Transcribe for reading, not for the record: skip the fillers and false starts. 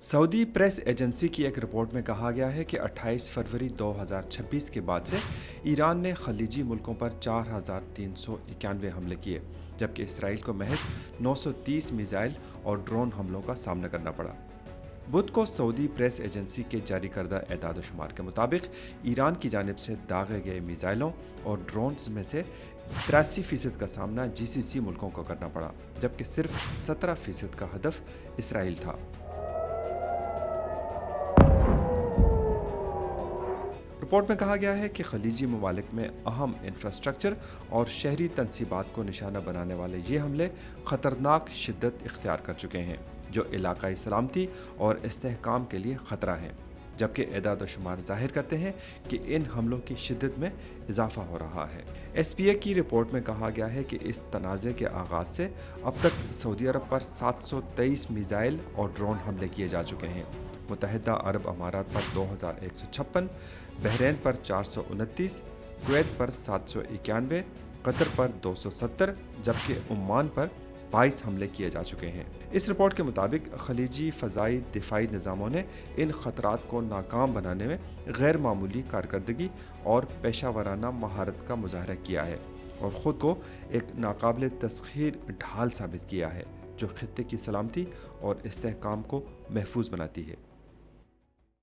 Saudi press agency की एक report में कहा गया है कि 28 फरवरी 2026 के बाद से ईरान ने खलीजी मुल्कों पर 4,391 हमले किए, जबकि इसराइल को महज 930 मिसाइल और ड्रोन हमलों का सामना करना पड़ा। बुध को सऊदी प्रेस एजेंसी के जारी करदा एदाद शुमार के मुताबिक ईरान की जानिब से दागे गए मिसाइलों और ड्रोन्स में से 83% का सामना जीसीसी मुल्कों को करना पड़ा, जबकि सिर्फ 17% का हदफ इसराइल था। रिपोर्ट में कहा गया है कि खलीजी ममालिक में अहम इंफ्रास्ट्रक्चर और शहरी तनसीबात को निशाना बनाने वाले ये हमले ख़तरनाक शिद्दत इख्तियार कर चुके हैं, जो इलाकाई सलामती और इस्तेहकाम के लिए ख़तरा हैं, जबकि एदाद शुमार ज़ाहिर करते हैं कि इन हमलों की शिद्दत में इजाफा हो रहा है। SPA की रिपोर्ट में कहा गया है कि इस तनाज़े के आगाज़ से अब तक सऊदी अरब पर 723 मिसाइल और ड्रोन हमले किए जा चुके हैं। मुत्तहिदा अरब अमारात पर 2156, बहरीन पर 429, कुवैत पर 791, कतर पर 270, जबकि ओमान पर 22 हमले किए जा चुके हैं। इस रिपोर्ट के मुताबिक खलीजी फ़ज़ाई दिफाई निज़ामों ने इन ख़तरात को नाकाम बनाने में गैर मामूली कारकर्दगी और पेशा वराना महारत का मुज़ाहरा किया है और ख़ुद को एक नाकाबिल तस्ख़ीर ढाल साबित किया है, जो ख़ित्ते की सलामती और इस्तेहकाम को महफूज बनाती है।